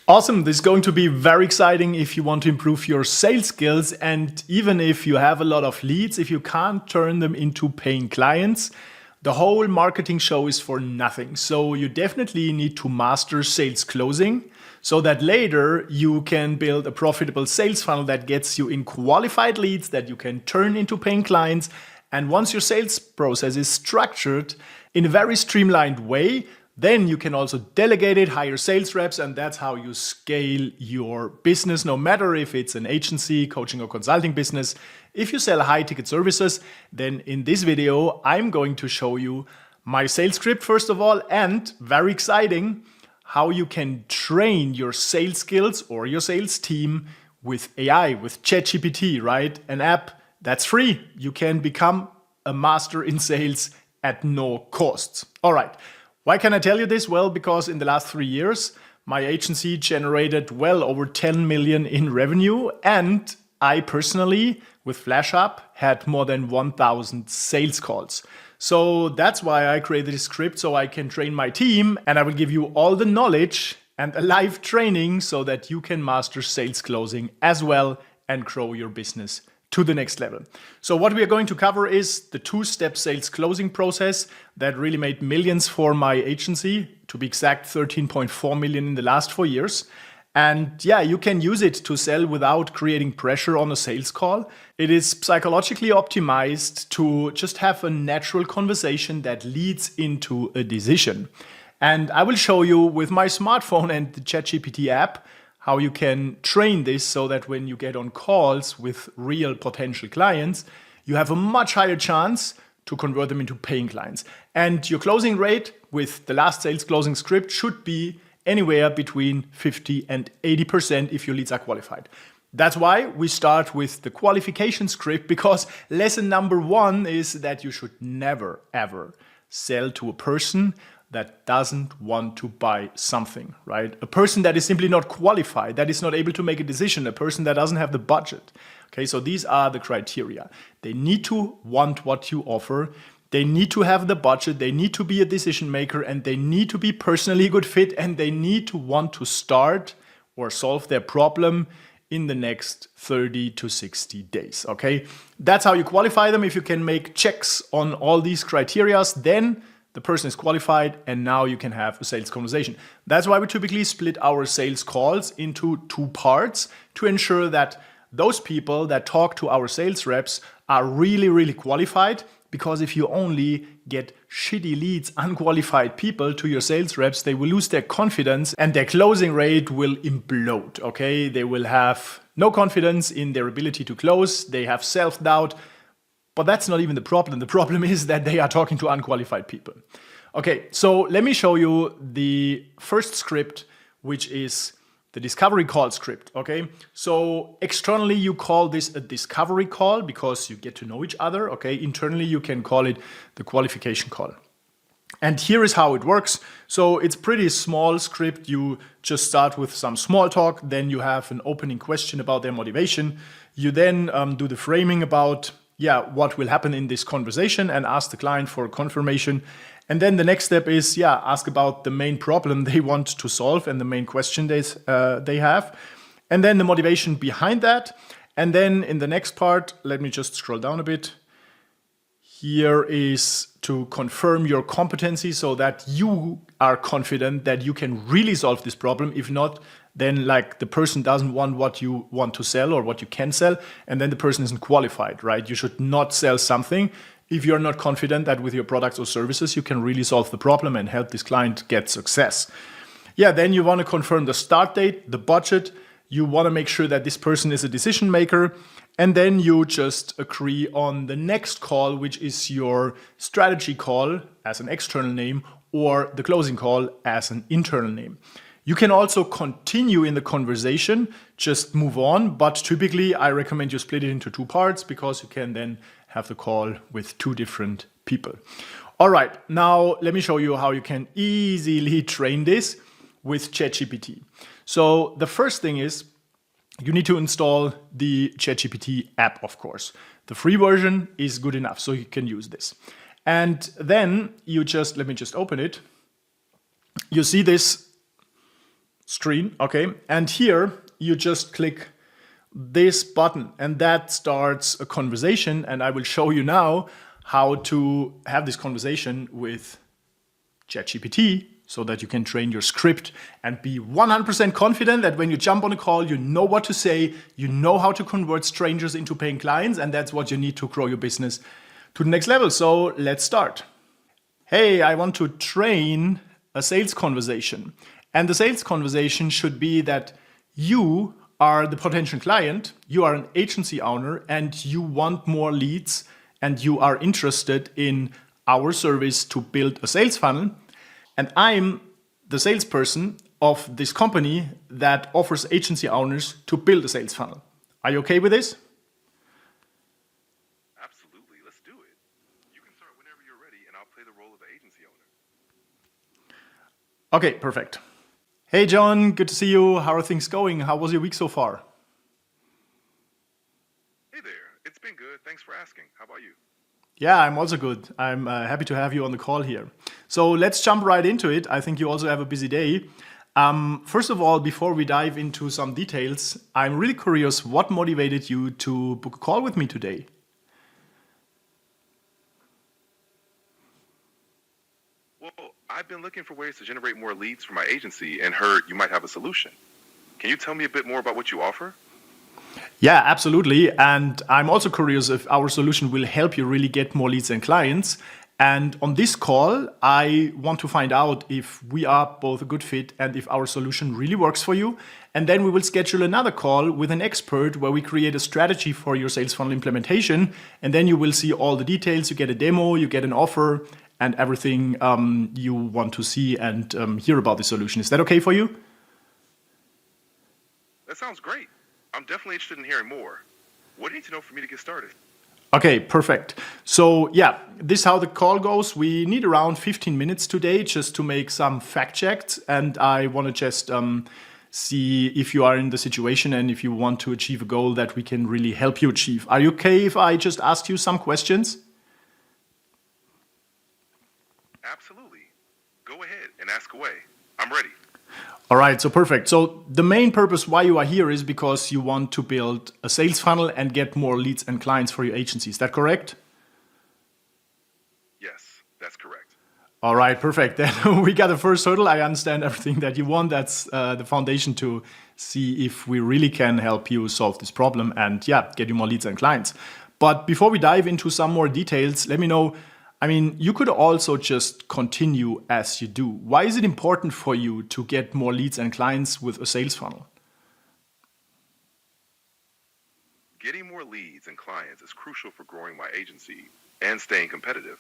Awesome. This is going to be very exciting if you want to improve your sales skills. And even if you have a lot of leads, if you can't turn them into paying clients, the whole marketing show is for nothing. So you definitely need to master sales closing so that later you can build a profitable sales funnel that gets you in qualified leads that you can turn into paying clients. And once your sales process is structured in a very streamlined way, then you can also delegate it, hire sales reps, and that's how you scale your business, no matter if it's an agency, coaching or consulting business. If you sell high-ticket services, then in this video, I'm going to show you my sales script, first of all, and very exciting, how you can train your sales skills or your sales team with AI, with ChatGPT, right? An app that's free. You can become a master in sales at no costs. All right. Why can I tell you this? Well, because in the last 3 years, my agency generated well over 10 million in revenue. And I personally, with FlashUp, had more than 1,000 sales calls. So that's why I created this script so I can train my team. And I will give you all the knowledge and a live training so that you can master sales closing as well and grow your business to the next level. So what we are going to cover is the 2-step sales closing process that really made millions for my agency, to be exact 13.4 million in the last 4 years. And yeah, you can use it to sell without creating pressure on a sales call. It is psychologically optimized to just have a natural conversation that leads into a decision. And I will show you with my smartphone and the ChatGPT app how you can train this so that when you get on calls with real potential clients, you have a much higher chance to convert them into paying clients. And your closing rate with the last sales closing script should be anywhere between 50 and 80% if your leads are qualified. That's why we start with the qualification script, because lesson number 1 is that you should never, ever sell to a person that doesn't want to buy something, right? A person that is simply not qualified, that is not able to make a decision, a person that doesn't have the budget. Okay, so these are the criteria. They need to want what you offer. They need to have the budget. They need to be a decision maker, and they need to be personally a good fit, and they need to want to start or solve their problem in the next 30 to 60 days, okay? That's how you qualify them. If you can make checks on all these criteria, then the person is qualified, and now you can have a sales conversation. That's why we typically split our sales calls into 2 parts to ensure that those people that talk to our sales reps are really, really qualified. Because if you only get shitty leads, unqualified people to your sales reps, they will lose their confidence and their closing rate will implode, okay? They will have no confidence in their ability to close. They have self-doubt. But that's not even the problem. The problem is that they are talking to unqualified people. Okay, so let me show you the first script, which is the discovery call script, okay? So externally, you call this a discovery call because you get to know each other, okay? Internally, you can call it the qualification call. And here is how it works. So it's pretty small script. You just start with some small talk. Then you have an opening question about their motivation. You then do the framing about what will happen in this conversation and ask the client for confirmation. And then the next step is, ask about the main problem they want to solve and the main question they have. And then the motivation behind that. And then in the next part, let me just scroll down a bit. Here is to confirm your competency so that you are confident that you can really solve this problem. If not, then like the person doesn't want what you want to sell or what you can sell, and then the person isn't qualified, right? You should not sell something if you're not confident that with your products or services you can really solve the problem and help this client get success. Then you want to confirm the start date, the budget. You want to make sure that this person is a decision maker. And then you just agree on the next call, which is your strategy call as an external name or the closing call as an internal name. You can also continue in the conversation, just move on. But typically, I recommend you split it into 2 parts because you can then have the call with 2 different people. All right, now let me show you how you can easily train this with ChatGPT. So the first thing is you need to install the ChatGPT app, of course. The free version is good enough, so you can use this. And then you let me just open it. You see this screen. Okay. And here you just click this button and that starts a conversation. And I will show you now how to have this conversation with ChatGPT so that you can train your script and be 100% confident that when you jump on a call, you know what to say, you know how to convert strangers into paying clients, and that's what you need to grow your business to the next level. So let's start. Hey, I want to train a sales conversation. And the sales conversation should be that you are the potential client, you are an agency owner, and you want more leads, and you are interested in our service to build a sales funnel. And I'm the salesperson of this company that offers agency owners to build a sales funnel. Are you okay with this? Absolutely, let's do it. You can start whenever you're ready, and I'll play the role of the agency owner. Okay, perfect. Hey, John, good to see you. How are things going? How was your week so far? Hey there, it's been good. Thanks for asking. How about you? Yeah, I'm also good. I'm happy to have you on the call here. So let's jump right into it. I think you also have a busy day. First of all, before we dive into some details, I'm really curious what motivated you to book a call with me today? Well, I've been looking for ways to generate more leads for my agency and heard you might have a solution. Can you tell me a bit more about what you offer? Yeah, absolutely. And I'm also curious if our solution will help you really get more leads and clients. And on this call, I want to find out if we are both a good fit and if our solution really works for you. And then we will schedule another call with an expert where we create a strategy for your sales funnel implementation. And then you will see all the details. You get a demo, you get an offer, and everything you want to see and hear about the solution. Is that okay for you? That sounds great. I'm definitely interested in hearing more. What do you need to know for me to get started? Okay, perfect. So yeah, this is how the call goes. We need around 15 minutes today just to make some fact checks. And I want to just see if you are in the situation and if you want to achieve a goal that we can really help you achieve. Are you okay if I just ask you some questions? Absolutely. Go ahead and ask away. I'm ready. All right, so perfect. So the main purpose why you are here is because you want to build a sales funnel and get more leads and clients for your agency. Is that correct? Yes, that's correct. All right, perfect. Then we got the first hurdle. I understand everything that you want. That's the foundation to see if we really can help you solve this problem and yeah, get you more leads and clients. But before we dive into some more details, let me know. I mean, you could also just continue as you do. Why is it important for you to get more leads and clients with a sales funnel? Getting more leads and clients is crucial for growing my agency and staying competitive.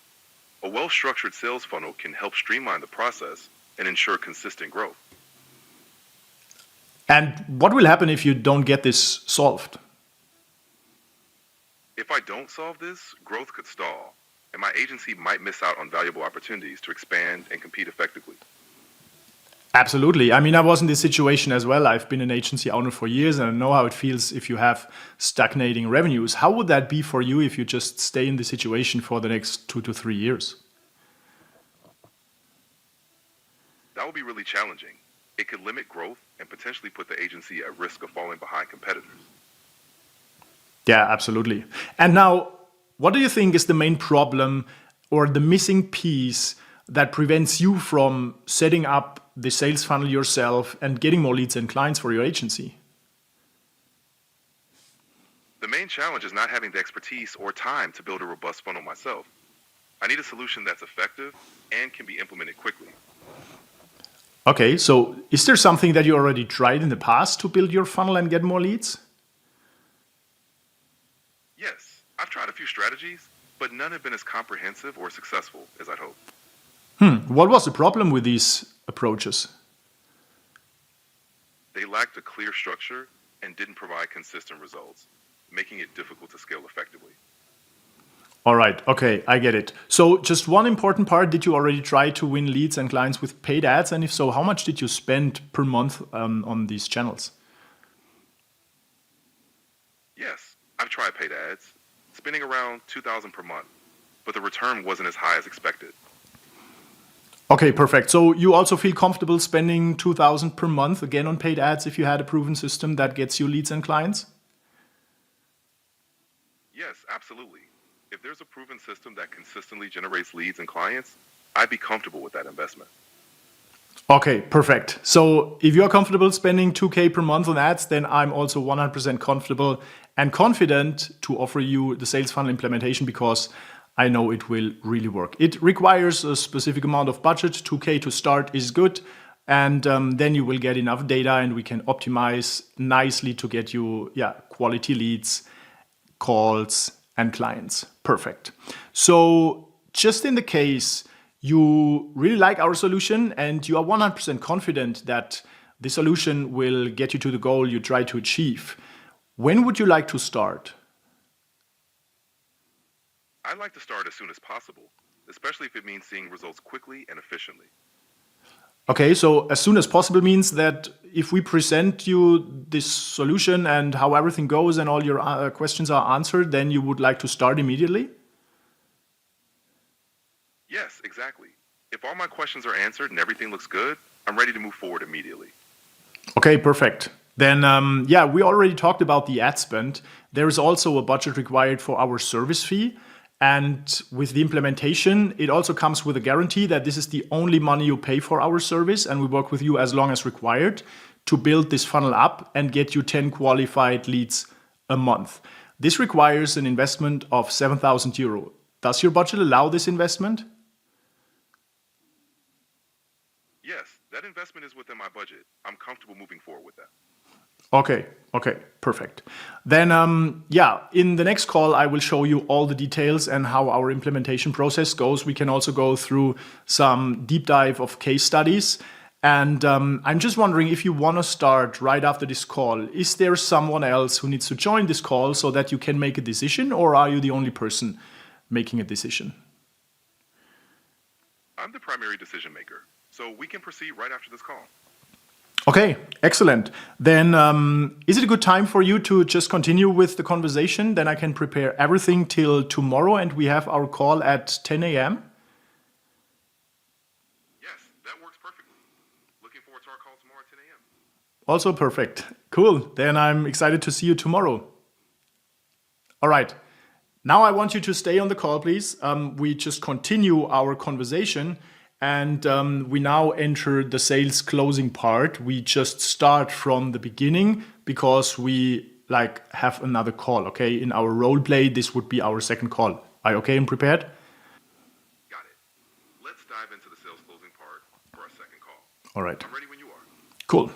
A well-structured sales funnel can help streamline the process and ensure consistent growth. And what will happen if you don't get this solved? If I don't solve this, growth could stall, and my agency might miss out on valuable opportunities to expand and compete effectively. Absolutely. I mean, I was in this situation as well. I've been an agency owner for years and I know how it feels if you have stagnating revenues. How would that be for you if you just stay in this situation for the next 2 to 3 years? That would be really challenging. It could limit growth and potentially put the agency at risk of falling behind competitors. Yeah, absolutely. And now, what do you think is the main problem or the missing piece that prevents you from setting up the sales funnel yourself and getting more leads and clients for your agency? The main challenge is not having the expertise or time to build a robust funnel myself. I need a solution that's effective and can be implemented quickly. Okay, so is there something that you already tried in the past to build your funnel and get more leads? Yes, I've tried a few strategies, but none have been as comprehensive or successful as I'd hoped. What was the problem with these approaches? They lacked a clear structure and didn't provide consistent results, making it difficult to scale effectively. All right, okay, I get it. So just one important part, did you already try to win leads and clients with paid ads? And if so, how much did you spend per month on these channels? Yes, I've tried paid ads, spending around $2,000 per month, but the return wasn't as high as expected. Okay, perfect. So you also feel comfortable spending 2,000 per month again on paid ads if you had a proven system that gets you leads and clients? Yes, absolutely. If there's a proven system that consistently generates leads and clients, I'd be comfortable with that investment. Okay, perfect. So if you're comfortable spending 2K per month on ads, then I'm also 100% comfortable and confident to offer you the sales funnel implementation because I know it will really work. It requires a specific amount of budget. 2K to start is good. And then you will get enough data and we can optimize nicely to get you quality leads, calls, and clients. Perfect. So just in the case you really like our solution and you are 100% confident that the solution will get you to the goal you try to achieve, when would you like to start? I'd like to start as soon as possible, especially if it means seeing results quickly and efficiently. Okay, so as soon as possible means that if we present you this solution and how everything goes and all your questions are answered, then you would like to start immediately? Yes, exactly. If all my questions are answered and everything looks good, I'm ready to move forward immediately. Okay, perfect. Then, we already talked about the ad spend. There is also a budget required for our service fee. And with the implementation, it also comes with a guarantee that this is the only money you pay for our service. And we work with you as long as required to build this funnel up and get you 10 qualified leads a month. This requires an investment of 7,000 euro. Does your budget allow this investment? Yes, that investment is within my budget. I'm comfortable moving forward with that. Okay, perfect. Then, in the next call, I will show you all the details and how our implementation process goes. We can also go through some deep dive of case studies. And I'm just wondering if you want to start right after this call. Is there someone else who needs to join this call so that you can make a decision, or are you the only person making a decision? I'm the primary decision maker, so we can proceed right after this call. Okay, excellent. Then is it a good time for you to just continue with the conversation? Then I can prepare everything till tomorrow and we have our call at 10 a.m. Yes, that works perfectly. Looking forward to our call tomorrow at 10 a.m. Also perfect. Cool. Then I'm excited to see you tomorrow. All right. Now I want you to stay on the call, please. We just continue our conversation. And we now enter the sales closing part. We just start from the beginning because we have another call, okay? In our role play, this would be our second call. Are you okay and prepared? Got it. Let's dive into the sales closing part for our second call. All right. I'm ready when you are. Cool.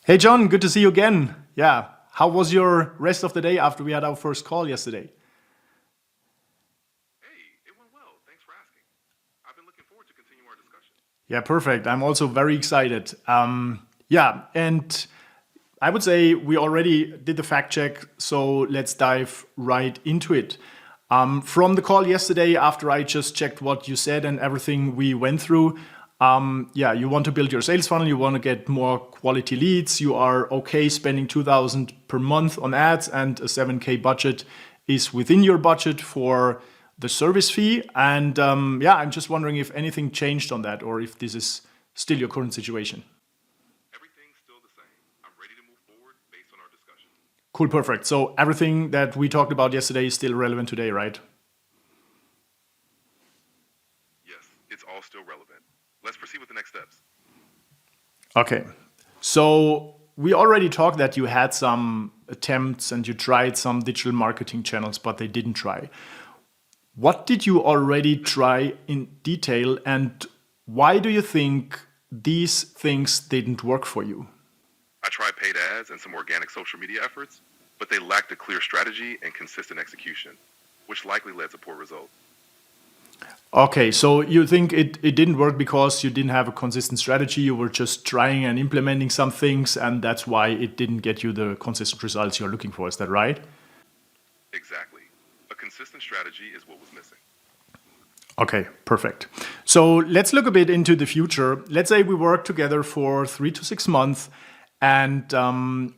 Hey, John, good to see you again. Yeah. How was your rest of the day after we had our first call yesterday? Yeah, perfect. I'm also very excited. And I would say we already did the fact check, so let's dive right into it. From the call yesterday, after I just checked what you said and everything we went through, you want to build your sales funnel, you want to get more quality leads, you are okay spending 2,000 per month on ads, and a 7K budget is within your budget for the service fee. And I'm just wondering if anything changed on that or if this is still your current situation. Everything's still the same. I'm ready to move forward based on our discussion. Cool, perfect. So everything that we talked about yesterday is still relevant today, right? Yes, it's all still relevant. Let's proceed with the next steps. Okay. So we already talked that you had some attempts and you tried some digital marketing channels, but they didn't try. What did you already try in detail and why do you think these things didn't work for you? I tried paid ads and some organic social media efforts, but they lacked a clear strategy and consistent execution, which likely led to poor results. Okay, so you think it didn't work because you didn't have a consistent strategy, you were just trying and implementing some things and that's why it didn't get you the consistent results you're looking for, is that right? Exactly. A consistent strategy is what was missing. Okay, perfect. So let's look a bit into the future. Let's say we work together for 3 to 6 months. And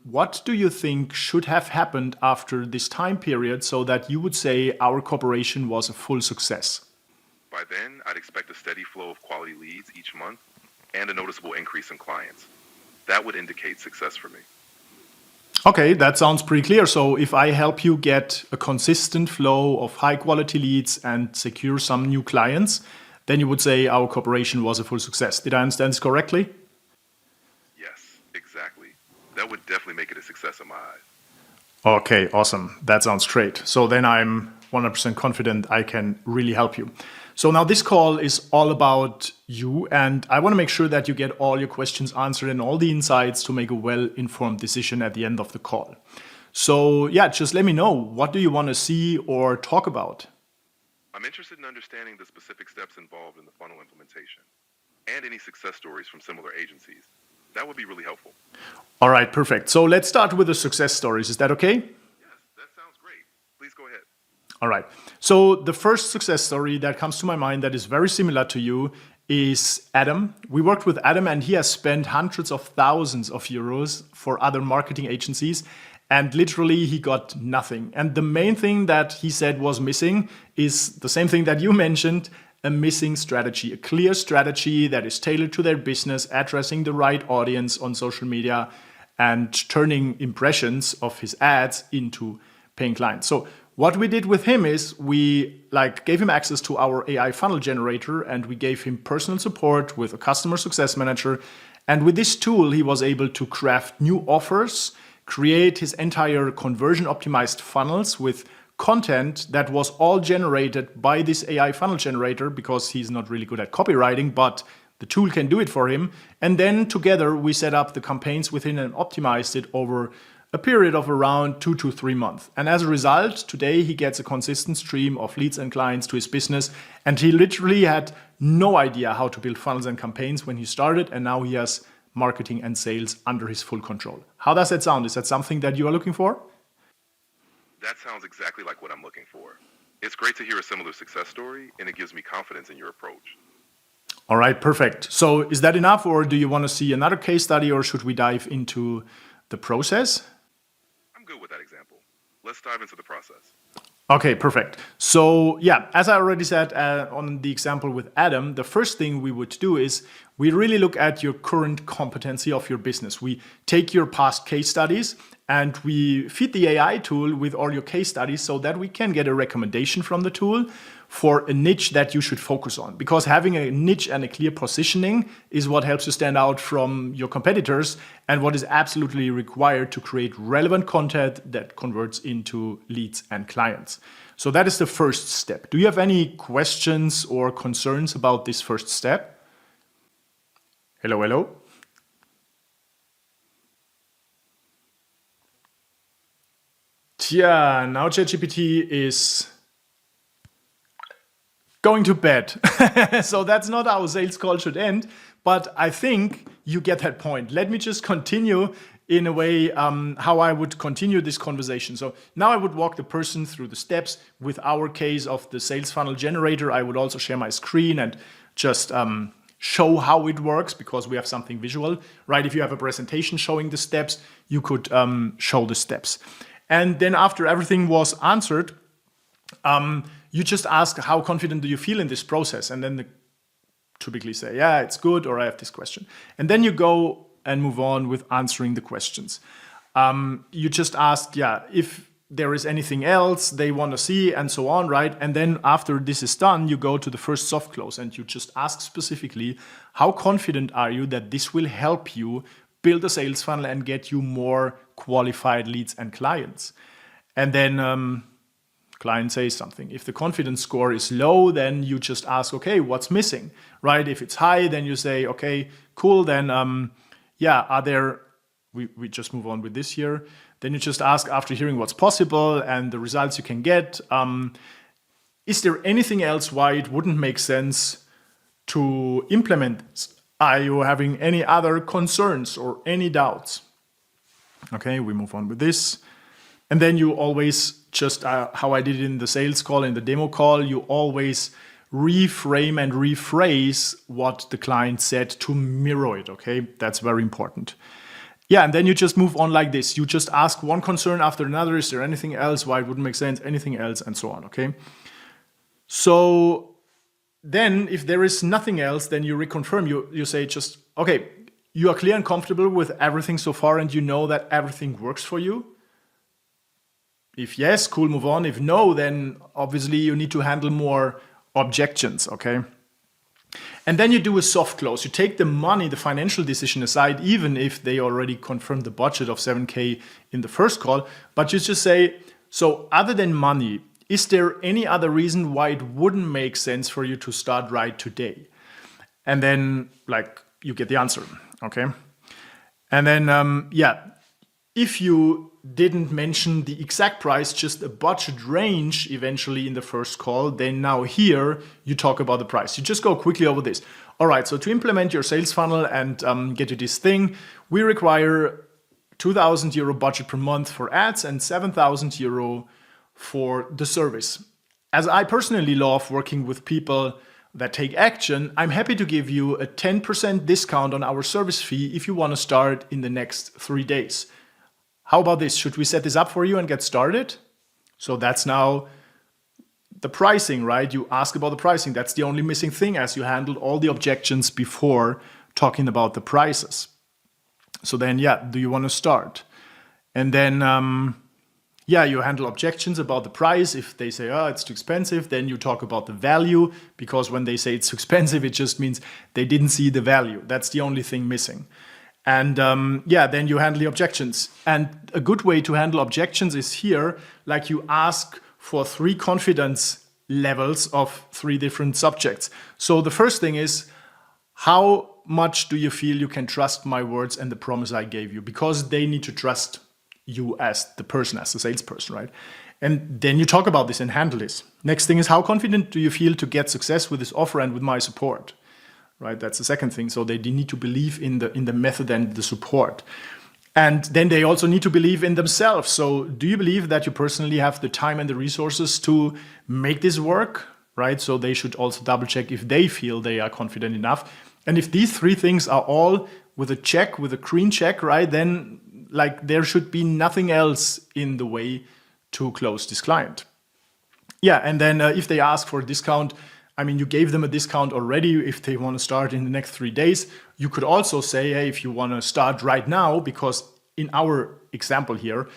what do you think should have happened after this time period so that you would say our cooperation was a full success? By By then, I'd expect a steady flow of quality leads each month and a noticeable increase in clients. That would indicate success for me. Okay, that sounds pretty clear. So if I help you get a consistent flow of high quality leads and secure some new clients, then you would say our cooperation was a full success. Did I understand this correctly? Yes, exactly. That would definitely make it a success in my eyes. Okay, awesome. That sounds great. So then I'm 100% confident I can really help you. So now this call is all about you, and I want to make sure that you get all your questions answered and all the insights to make a well-informed decision at the end of the call. So yeah, just let me know, what do you want to see or talk about? I'm interested in understanding the specific steps involved in the funnel implementation and any success stories from similar agencies. That would be really helpful. All right, perfect. So let's start with the success stories. Is that okay? Yes, that sounds great. Please go ahead. All right. So the first success story that comes to my mind that is very similar to you is Adam. We worked with Adam and he has spent hundreds of thousands of euros for other marketing agencies and literally he got nothing. And the main thing that he said was missing is the same thing that you mentioned, a missing strategy, a clear strategy that is tailored to their business, addressing the right audience on social media and turning impressions of his ads into paying clients. So what we did with him is we gave him access to our AI funnel generator and we gave him personal support with a customer success manager. And with this tool, he was able to craft new offers, create his entire conversion optimized funnels with content that was all generated by this AI funnel generator because he's not really good at copywriting, but the tool can do it for him. And then together we set up the campaigns within and optimized it over a period of around 2 to 3 months. And as a result, today he gets a consistent stream of leads and clients to his business. And he literally had no idea how to build funnels and campaigns when he started. And now he has marketing and sales under his full control. How does that sound? Is that something that you are looking for? That sounds exactly like what I'm looking for. It's great to hear a similar success story, and it gives me confidence in your approach. All right, perfect. So is that enough, or do you want to see another case study, or should we dive into the process? I'm good with that example. Let's dive into the process. Okay, perfect. So yeah, as I already said on the example with Adam, the first thing we would do is we really look at your current competency of your business. We take your past case studies and we feed the AI tool with all your case studies so that we can get a recommendation from the tool for a niche that you should focus on. Because having a niche and a clear positioning is what helps you stand out from your competitors and what is absolutely required to create relevant content that converts into leads and clients. So that is the first step. Do you have any questions or concerns about this first step? Hello, hello. Yeah, now ChatGPT is going to bed. So that's not how a sales call should end, but I think you get that point. Let me just continue in a way how I would continue this conversation. So now I would walk the person through the steps with our case of the sales funnel generator. I would also share my screen and just show how it works because we have something visual, right? If you have a presentation showing the steps, you could show the steps. And then after everything was answered, you just ask, how confident do you feel in this process? And then they typically say, yeah, it's good, or I have this question. And then you go and move on with answering the questions. You just ask, yeah, if there is anything else they want to see and so on, right? And then after this is done, you go to the first soft close and you just ask specifically, how confident are you that this will help you build a sales funnel and get you more qualified leads and clients? And then client says something. If the confidence score is low, then you just ask, okay, what's missing, right? If it's high, then you say, okay, cool. Then, are there, we just move on with this here. Then you just ask, after hearing what's possible and the results you can get, is there anything else why it wouldn't make sense to implement this? Are you having any other concerns or any doubts? Okay, we move on with this. And then you always just, how I did it in the sales call, in the demo call, you always reframe and rephrase what the client said to mirror it, okay? That's very important. Yeah, and then you just move on like this. You just ask one concern after another. Is there anything else why it wouldn't make sense? Anything else? And so on, okay? So then if there is nothing else, then you reconfirm, you say just, okay, you are clear and comfortable with everything so far and you know that everything works for you. If yes, cool, move on. If no, then obviously you need to handle more objections, okay? And then you do a soft close. You take the money, the financial decision aside, even if they already confirmed the budget of 7K in the first call, but you just say, so other than money, is there any other reason why it wouldn't make sense for you to start right today? And then like you get the answer, okay? And then, if you didn't mention the exact price, just a budget range eventually in the first call, then now here you talk about the price. You just go quickly over this. All right, so to implement your sales funnel and get you this thing, we require 2,000 euro budget per month for ads and 7,000 euro for the service. As I personally love working with people that take action, I'm happy to give you a 10% discount on our service fee if you want to start in the next 3 days. How about this? Should we set this up for you and get started? So that's now the pricing, right? You ask about the pricing. That's the only missing thing as you handled all the objections before talking about the prices. So then, do you want to start? And then, you handle objections about the price. If they say, oh, it's too expensive, then you talk about the value, because when they say it's too expensive, it just means they didn't see the value. That's the only thing missing. And then you handle the objections. And a good way to handle objections is here, like you ask for 3 confidence levels of 3 different subjects. So the first thing is, how much do you feel you can trust my words and the promise I gave you? Because they need to trust you as the person, as the salesperson, right? And then you talk about this and handle this. Next thing is, how confident do you feel to get success with this offer and with my support? Right, that's the second thing. So they need to believe in the method and the support. And then they also need to believe in themselves. So do you believe that you personally have the time and the resources to make this work? Right, so they should also double check if they feel they are confident enough. And if these 3 things are all with a check, with a green check, right, then like there should be nothing else in the way to close this client. And then if they ask for a discount, I mean, you gave them a discount already if they want to start in the next 3 days. You could also say, hey, if you want to start right now, because in our example here,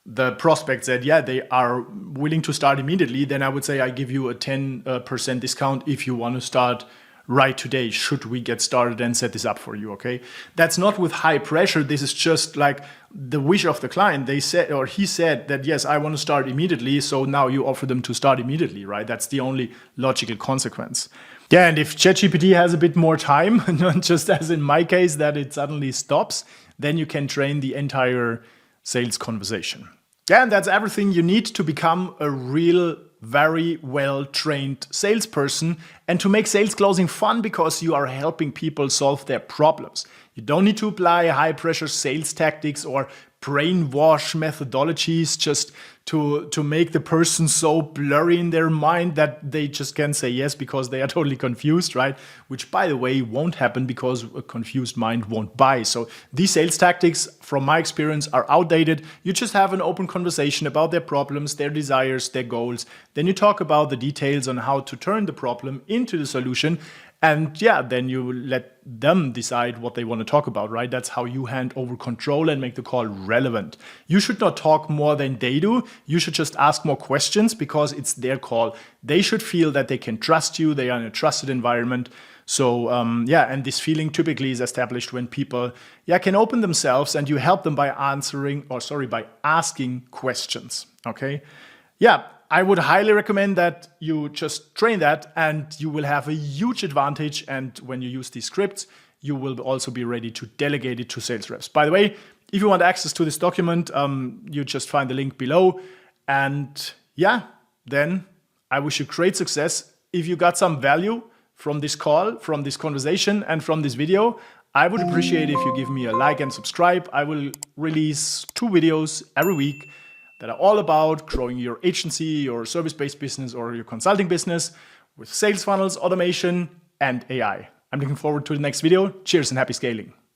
the prospect said, they are willing to start immediately, then I would say I give you a 10% discount if you want to start right today. Should we get started and set this up for you, okay? That's not with high pressure. This is just like the wish of the client. They said, or he said that, yes, I want to start immediately. So now you offer them to start immediately, right? That's the only logical consequence. And if ChatGPT has a bit more time, not just as in my case that it suddenly stops, then you can train the entire sales conversation. And that's everything you need to become a real, very well-trained salesperson and to make sales closing fun, because you are helping people solve their problems. You don't need to apply high-pressure sales tactics or brainwash methodologies just to make the person so blurry in their mind that they just can't say yes because they are totally confused, right? Which, by the way, won't happen because a confused mind won't buy. So these sales tactics, from my experience, are outdated. You just have an open conversation about their problems, their desires, their goals. Then you talk about the details on how to turn the problem into the solution. And then you let them decide what they want to talk about, right? That's how you hand over control and make the call relevant. You should not talk more than they do. You should just ask more questions because it's their call. They should feel that they can trust you. They are in a trusted environment. So, and this feeling typically is established when people, can open themselves and you help them by asking questions, okay? I would highly recommend that you just train that and you will have a huge advantage. And when you use these scripts, you will also be ready to delegate it to sales reps. By the way, if you want access to this document, you just find the link below. And then I wish you great success. If you got some value from this call, from this conversation, and from this video, I would appreciate if you give me a like and subscribe. I will release 2 videos every week that are all about growing your agency, your service-based business, or your consulting business with sales funnels, automation, and AI. I'm looking forward to the next video. Cheers and happy scaling.